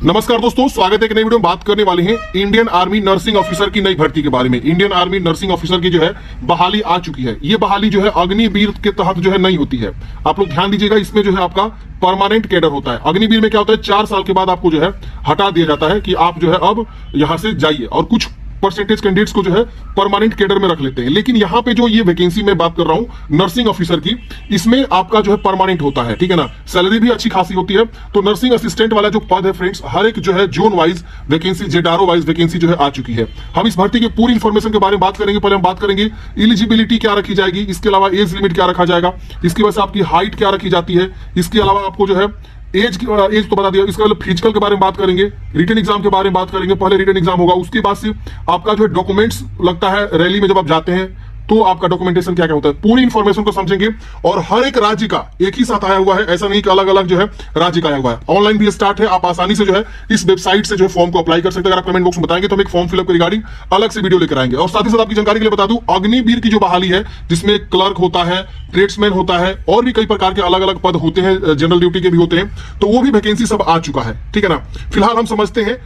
नमस्कार दोस्तों, स्वागत है एक नई वीडियो में। बात करने वाले हैं इंडियन आर्मी नर्सिंग ऑफिसर की नई भर्ती के बारे में। इंडियन आर्मी नर्सिंग ऑफिसर की जो है बहाली आ चुकी है। ये बहाली जो है अग्निवीर के तहत जो है नहीं होती है। आप लोग ध्यान दीजिएगा, इसमें जो है आपका परमानेंट कैडर होता है। अग्निवीर में क्या होता है, 4 साल के बाद आपको जो है हटा दिया जाता है कि आप जो है अब यहां से जाइए, और कुछ परसेंटेज कैंडिडेट्स को जो है परमानेंट कैडर में रख लेते हैं। लेकिन यहाँ पे जो ये वैकेंसी में बात कर रहा हूं नर्सिंग ऑफिसर की, इसमें आपका जो है परमानेंट होता है, ठीक है ना। सैलरी भी अच्छी खासी होती है। तो नर्सिंग असिस्टेंट वाला जो पद है फ्रेंड्स, हर एक जो है जोन वाइज वैकेंसी, जेडारो वाइज वैकेंसी जो है आ चुकी है। हम इस भर्ती की पूरी इंफॉर्मेशन के बारे में बात करेंगे। पहले हम बात करेंगे एलिजिबिलिटी क्या रखी जाएगी, इसके अलावा एज लिमिट क्या रखा जाएगा, इसकी वजह से आपकी हाइट क्या रखी जाती है, इसके अलावा आपको जो है एज तो बता दिया। इसके बाद फिजिकल के बारे में बात करेंगे, रिटन एग्जाम के बारे में बात करेंगे। पहले रिटन एग्जाम होगा, उसके बाद से आपका जो है डॉक्यूमेंट्स लगता है रैली में जब आप जाते हैं तो आपका डॉक्यूमेंटेशन क्या क्या होता है, पूरी इंफॉर्मेशन को समझेंगे। और हर एक राज्य का एक ही साथ आया हुआ है, ऐसा नहीं कि अलग अलग जो है राज्य का आया हुआ है। ऑनलाइन भी स्टार्ट है, आप आसानी से जो है इस वेबसाइट से जो है फॉर्म को अप्लाई कर सकते हैं। अगर आप कमेंट बॉक्स में बताएंगे तो हम एक फॉर्म फिलअप के रिगार्डिंग अलग से वीडियो लेकर आएंगे। और साथ ही साथ आपकी जानकारी के लिए बता दूं, अग्निवीर की जो बहाली है, जिसमें क्लर्क होता है, ट्रेड्समैन होता है, और भी कई प्रकार के अलग अलग पद होते हैं, जनरल ड्यूटी के भी होते हैं, तो वो भी वैकेंसी सब आ चुका है, ठीक है ना। फिलहाल हम समझते हैं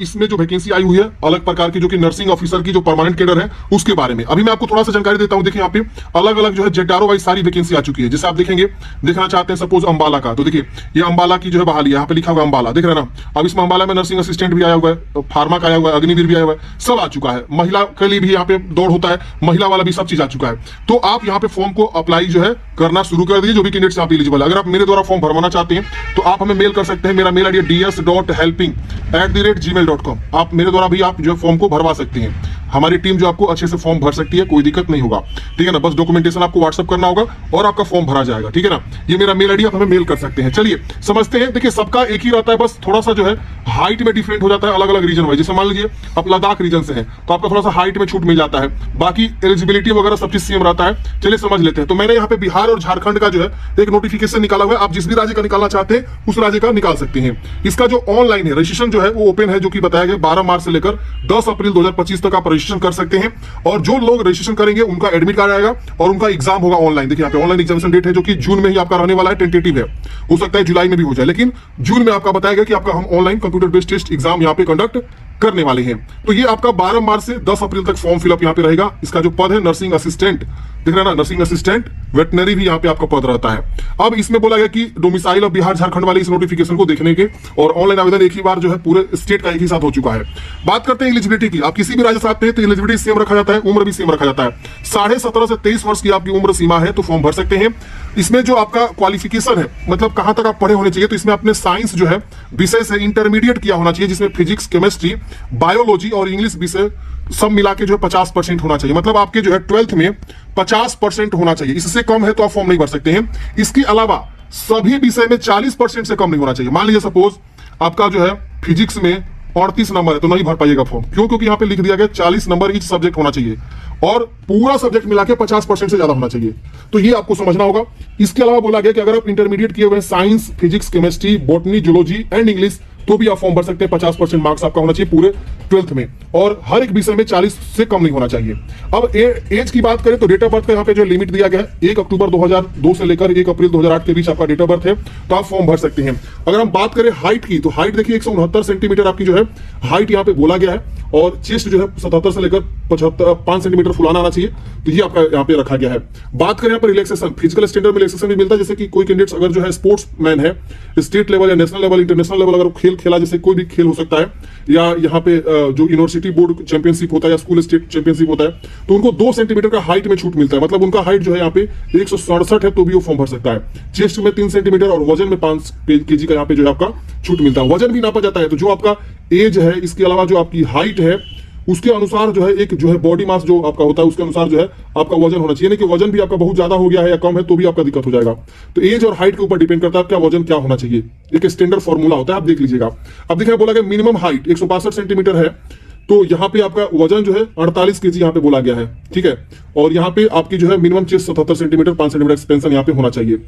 इसमें जो वैकेंसी आई हुई है अलग प्रकार की, जो कि नर्सिंग ऑफिसर की जो परमानेंट कैडर है उसके बारे में। अभी मैं आपको थोड़ा सा जानकारी देता हूं। देखिए यहाँ पे अलग अलग जो है जेटारो वाइज सारी वैकेंसी आ चुकी है। जैसे आप देखेंगे, देखना चाहते हैं सपोज अंबाला का, तो देखिए ये अंबाला की जो है बहाली, यहाँ पे लिखा हुआ अंबाला, देख रहे हैं ना। अब इसमें अंबाला में नर्सिंग असिस्टेंट भी आया हुआ है, फार्मा का आया हुआ है, अग्निवीर भी आया हुआ है, सब आ चुका है। महिला के लिए भी यहाँ पे दौड़ होता है, महिला वाला भी सब चीज आ चुका है। तो आप यहाँ पे फॉर्म को अप्लाई जो है करना शुरू कर दीजिए, जो भी कैंडिडेट्स आप एलिजिबल है। अगर आप मेरे द्वारा फॉर्म भरवाना चाहते हैं तो आप हमें मेल कर सकते हैं। मेरा मेल आईडी ds.helping@gmail.com। आप मेरे द्वारा भी आप जो फॉर्म को भरवा सकते हैं। हमारी टीम जो आपको अच्छे से फॉर्म भर सकती है, कोई दिक्कत नहीं होगा, ठीक है ना। बस डॉक्यूमेंटेशन आपको व्हाट्सअप करना होगा और आपका फॉर्म भरा जाएगा, ठीक है ना। ये मेरा मेल आईडी, आप हमें मेल कर सकते हैं। चलिए समझते हैं। देखिए सबका एक ही रहता है, बस थोड़ा सा जो है हाइट में डिफरेंट हो जाता है अलग अलग रीजन वाइज। जैसे मान लीजिए आप लद्दाख रीजन से हैं तो आपका थोड़ा सा हाइट में छूट मिल जाता है, बाकी एलिजिबिलिटी वगैरह सब चीज सेम रहता है। चलिए समझ लेते हैं। तो मैंने यहाँ पे बिहार और झारखंड का जो है एक नोटिफिकेशन निकाला हुआ है। आप जिस भी राज्य का निकालना चाहते हैं उस राज्य का निकाल सकते हैं। इसका जो ऑनलाइन है रजिस्ट्रेशन जो है वो ओपन है, जो कि बताया गया 12 मार्च से लेकर 10 अप्रैल 2025 तक आप रजिस्ट्रेशन कर सकते हैं। और जो लोग रजिस्ट्रेशन करेंगे उनका एडमिट कार्ड आएगा और उनका एग्जाम होगा ऑनलाइन। देखिए यहाँ पे ऑनलाइन एग्जामिनेशन डेट है, जो कि जून में ही आपका रहने वाला है, टेंटेटिव है, हो सकता है जुलाई में भी हो जाए, लेकिन जून में आपका बताया गया कि आपका हम online computer based test exam यहाँ पे कंडक्ट करने वाले हैं। तो ये आपका 12 मार्च से 10 अप्रैल तक फॉर्म फिलअप यहाँ पे रहेगा। इसका जो पद है नर्सिंग असिस्टेंट, दिख रहा है ना, नर्सिंग असिस्टेंट वेटनरी भी यहाँ पे आपका पद रहता है। अब इसमें बोला गया कि डोमिसाइल ऑफ बिहार झारखंड वाले इस नोटिफिकेशन को देखने के और ऑनलाइन आवेदन एक ही बार जो है पूरे स्टेट का एक ही साथ हो चुका है। बात करते हैं एलिजिबिलिटी की। आप किसी भी राज्य से आते हैं तो एलिजिबिलिटी सेम रखा जाता है, उम्र भी सेम रखा जाता है। 17.5 से 23 वर्ष की आपकी उम्र सीमा है तो फॉर्म भर सकते हैं। इसमें जो आपका क्वालिफिकेशन है, मतलब कहां तक आप पढ़े होने चाहिए, तो इसमें आपने साइंस जो है विषय से इंटरमीडिएट किया होना चाहिए, जिसमें फिजिक्स, केमिस्ट्री, बायोलॉजी और इंग्लिश विषय सब मिला के जो है 50% होना चाहिए। मतलब आपके जो है 12th में 50% होना चाहिए। इससे कम है तो आप फॉर्म नहीं भर सकते हैं। इसके अलावा सभी विषय में 40% से कम नहीं होना चाहिए। मान लीजिए सपोज आपका जो है फिजिक्स में 38 नंबर है तो नहीं भर पाइएगा फॉर्म। क्यों? क्योंकि यहाँ पे लिख दिया गया 40 नंबर ईच सब्जेक्ट होना चाहिए और पूरा सब्जेक्ट मिला के 50% से ज्यादा होना चाहिए। तो ये आपको समझना होगा। इसके अलावा बोला गया कि अगर आप इंटरमीडिएट किए हुए science, physics, chemistry, botany, zoology and English तो भी आप फॉर्म भर सकते हैं। 50% मार्क्स आपका होना चाहिए पूरे 12th में, और हर एक विषय में 40 से कम नहीं होना चाहिए। अब एज की बात करें तो डेट ऑफ बर्थ का यहाँ पे जो लिमिट दिया गया है 1 अक्टूबर 2002 से लेकर 1 अप्रैल 2008 के बीच आपका डेट ऑफ बर्थ है, तो आप फॉर्म भर सकते हैं। अगर हम बात करें हाइट की, तो हाइट देखिए 169 सेंटीमीटर आपकी जो है हाइट यहाँ पे बोला गया है, और चेस्ट जो है 77 से लेकर 5 सेंटीमीटर फुलाना आना चाहिए, तो ये आपका यहाँ पे रखा गया है। बात करें यहाँ पर रिलैक्सेशन, फिजिकल स्टैंडर्ड में रिलैक्सेशन भी मिलता है। जैसे कि कोई कैंडिडेट्स अगर जो है स्पोर्ट्स मैन है, स्टेट लेवल या नेशनल लेवल, इंटरनेशनल लेवल अगर खेल खेला, जैसे कोई भी खेल हो सकता है, या यहाँ पे जो यूनिवर्सिटी बोर्ड चैंपियनशिप होता है या स्कूल स्टेट चैंपियनशिप होता है, तो उनको 2 सेंटीमीटर का हाइट में छूट मिलता है। मतलब उनका हाइट जो है यहाँ पे 167 है तो भी वो फॉर्म भर सकता है। चेस्ट में 3 सेंटीमीटर और वजन में 5 kg का यहाँ पे जो है आपका छूट मिलता है। वजन भी नापा जाता है, तो जो आपका एज है, इसके अलावा जो आपकी हाइट है, उसके अनुसार जो है एक जो है बॉडी मास जो आपका होता है उसके अनुसार जो है आपका वजन होना चाहिए। नहीं कि वजन भी आपका बहुत ज्यादा हो गया है या कम है तो भी आपका दिक्कत हो जाएगा। तो एज और हाइट के ऊपर डिपेंड करता है आपका वजन क्या होना चाहिए। एक स्टैंडर्ड फॉर्मूला होता है, आप देख लीजिएगा। अब देखिए बोला गया मिनिमम हाइट 162 सेंटीमीटर है, तो यहाँ पे आपका वजन जो है 48 kg यहाँ पे बोला गया है, ठीक है। और यहाँ पे आपकी जो है minimum chest 77 centimetre, 5 centimetre expansion यहाँ पे होना चाहिए।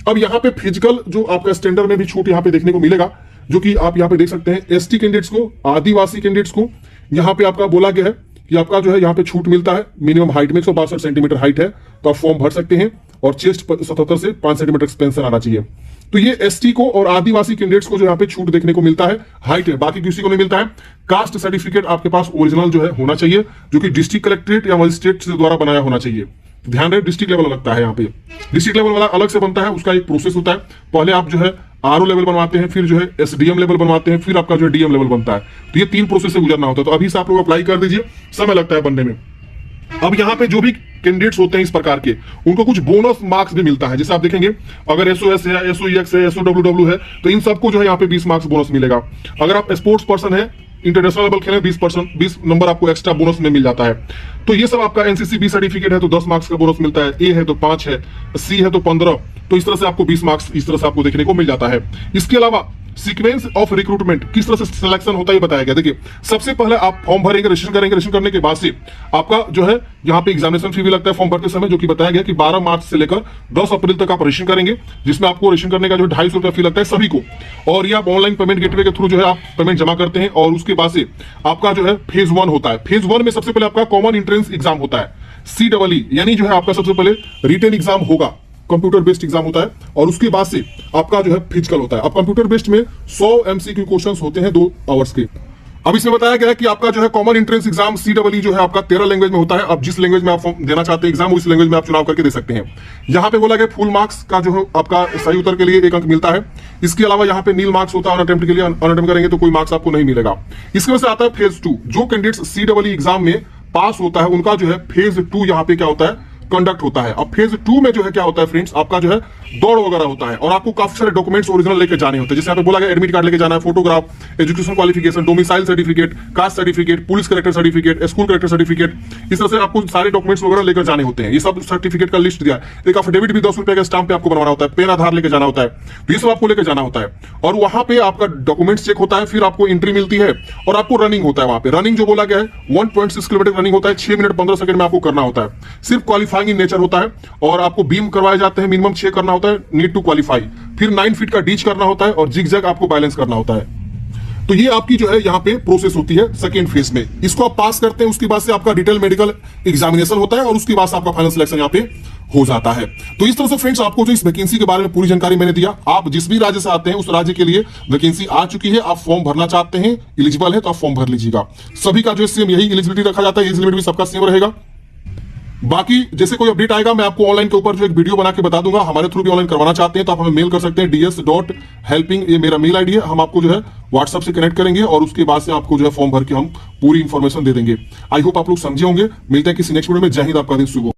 अब यहाँ पे फिजिकल जो आपका स्टैंडर्ड में भी छूट यहाँ पे देखने को मिलेगा, जो कि आप यहाँ पे देख सकते हैं। एसटी कैंडिडेट्स को, आदिवासी कैंडिडेट्स को यहाँ पे आपका बोला गया है कि आपका जो है यहाँ पे छूट मिलता है। मिनिमम हाइट में 162 सेंटीमीटर हाइट है तो आप फॉर्म भर सकते हैं, और चेस्ट 77 से 5 सेंटीमीटर एक्सपेंशन आना चाहिए। तो ये एसटी को और आदिवासी कैंडिडेट्स को जो यहाँ पे छूट देखने को मिलता है, हाइट है, बाकी किसी को नहीं मिलता है। कास्ट सर्टिफिकेट आपके पास ओरिजिनल जो है होना चाहिए, जो कि डिस्ट्रिक्ट कलेक्ट्रेट या मजिस्ट्रेट द्वारा बनाया होना चाहिए। ध्यान रहे डिस्ट्रिक्ट लेवल लगता है, यहाँ पे डिस्ट्रिक्ट लेवल वाला अलग से बनता है, उसका एक प्रोसेस होता है। पहले आप जो है आरओ लेवल बनवाते हैं, फिर जो है एसडीएम लेवल बनवाते हैं, फिर आपका जो है डीएम लेवल बनता है। तो ये 3 प्रोसेस से गुजरना होता है। तो अभी से आप लोग अप्लाई कर दीजिए, समय लगता है बनने में। अब यहाँ पे जो भी कैंडिडेट्स होते हैं इस प्रकार के, उनको कुछ बोनस मार्क्स भी मिलता है। जैसे आप देखेंगे अगर एसओएस है, एसओईएक्स है, एसओडब्ल्यूडब्ल्यू है, तो इन सबको जो है यहाँ पे 20 मार्क्स बोनस मिलेगा। अगर आप स्पोर्ट्स पर्सन है, इंटरनेशनल लेवल खेले, 20 नंबर आपको एक्स्ट्रा बोनस में मिल जाता है। तो ये सब आपका एनसीसी बी सर्टिफिकेट है तो 10 मार्क्स का बोनस मिलता है, ए है तो 5 है, सी है तो 15। तो इस तरह से आपको 20 मार्क्स इस तरह से आपको देखने को मिल जाता है। इसके अलावा सीक्वेंस ऑफ रिक्रूटमेंट किस तरह से सिलेक्शन होता है बताया गया। देखिए सबसे पहले आप फॉर्म भरेंगे, रजिस्ट्रेशन करेंगे, रजिस्ट्रेशन करने के बाद से आपका जो है यहाँ पे एग्जामिनेशन फी भी लगता है फॉर्म भरते समय, जो कि बताया गया कि 12 मार्च से लेकर 10 अप्रैल तक आप रजिस्ट्रेशन करेंगे, जिसमें आपको रजिस्ट्रेशन करने का जो 250 रुपया फी लगता है सभी को। और ये आप ऑनलाइन पेमेंट गेटवे के थ्रू जो है आप पेमेंट जमा करते हैं। और उसके बाद से आपका जो है फेज 1 होता है। फेज 1 में सबसे पहले आपका कॉमन एंट्रेंस एग्जाम होता है, CEE, यानी जो है आपका सबसे पहले रिटन एग्जाम होगा, कंप्यूटर बेस्ड एग्जाम होता है। और उसके बाद से आपका जो है फिजिकल होता है। अब कंप्यूटर बेस्ड में 100 MCQ क्वेश्चंस होते हैं 2 आवर्स के। अब इसमें बताया गया है कि आपका जो है कॉमन एंट्रेंस एग्जाम CEE जो है आपका 13 लैंग्वेज में होता है। अब जिस लैंग्वेज में आप देना चाहते हैं एग्जाम, उस लैंग्वेज में आप चुनाव करके दे सकते हैं। यहाँ पे बोला गया फुल मार्क्स का जो है आपका सही उत्तर के लिए 1 अंक मिलता है। इसके अलावा यहाँ पे नील मार्क्स होता है अनअटेम्प्ट के लिए, अनअटेम्प्ट करेंगे तो कोई मार्क्स आपको नहीं मिलेगा। इसके वजह से आता है फेज 2। जो कैंडिडेट्स CEE एग्जाम में पास होता है उनका जो है फेज 2 यहाँ पे क्या होता है, कंडक्ट होता है। अब फेज 2 में जो है क्या होता है फ्रेंड्स, आपका जो है दौड़ वगैरह होता है और आपको काफी सारे डॉक्यूमेंट्स ओरिजिनल लेके जाने होते हैं। जैसे यहाँ पे बोला गया एडमिट कार्ड लेके जाना है, photograph, education qualification, domicile certificate, caste certificate, police character certificate, school character certificate, इस तरह से आपको सारे डॉक्यूमेंट्स वगैरह लेकर जाने होते हैं। ये सब सर्टिफिकेट का लिस्ट दिया है। एक अफिडेविट भी 10 रुपए के स्टाम्प पे आपको बनवाना होता है, पेन आधार लेके जाना होता है, तो ये सब आपको लेकर जाना होता है। और वहां पे आपका डॉक्यूमेंट्स चेक होता है, फिर आपको एंट्री मिलती है और आपको रनिंग होता है। वहां पे रनिंग जो बोला गया है 1.6 किलोमीटर रनिंग होता है, 6 मिनट 15 सेकंड में आपको करना होता है। सिर्फ क्वालिफाइंग इन नेचर होता है और आपको बीम करवाए जाते हैं, मिनिमम 6 करना होता है, नीड टू क्वालिफाई। फिर 9 फीट का डीच करना होता है और जिग जैग आपको बैलेंस करना होता है। तो ये आपकी जो है यहाँ पे प्रोसेस होती है सेकेंड फेज में। इसको आप पास करते हैं, उसके बाद से आपका डिटेल मेडिकल एग्जामिनेशन होता है और उसके बाद से आपका फाइनल सिलेक्शन यहाँ पे हो जाता है। तो इस तरह से फ्रेंड्स आपको जो इस वैकेंसी के बारे में पूरी जानकारी मैंने दिया। आप जिस भी राज्य से आते हैं उस राज्य के लिए वैकेंसी आ चुकी है, आप फॉर्म भरना चाहते हैं, एलिजिबल है तो आप फॉर्म भर लीजिएगा। सभी का जो सेम यही एलिजिबिलिटी रखा जाता है, एज लिमिट भी सबका सेम रहेगा। बाकी जैसे कोई अपडेट आएगा मैं आपको ऑनलाइन के ऊपर जो एक वीडियो बना के बता दूंगा। हमारे थ्रू भी ऑनलाइन करवाना चाहते हैं तो आप हमें मेल कर सकते हैं, ds.helping, ये मेरा मेल आईडी है। हम आपको जो है व्हाट्सएप से कनेक्ट करेंगे और उसके बाद से आपको जो है फॉर्म भर के हम पूरी इंफॉर्मेशन दे देंगे। आई होप आप लोग समझे होंगे। मिलते हैं किसी नेक्स्ट वीडियो में। जय हिंद, आपका दिन शुभ हो।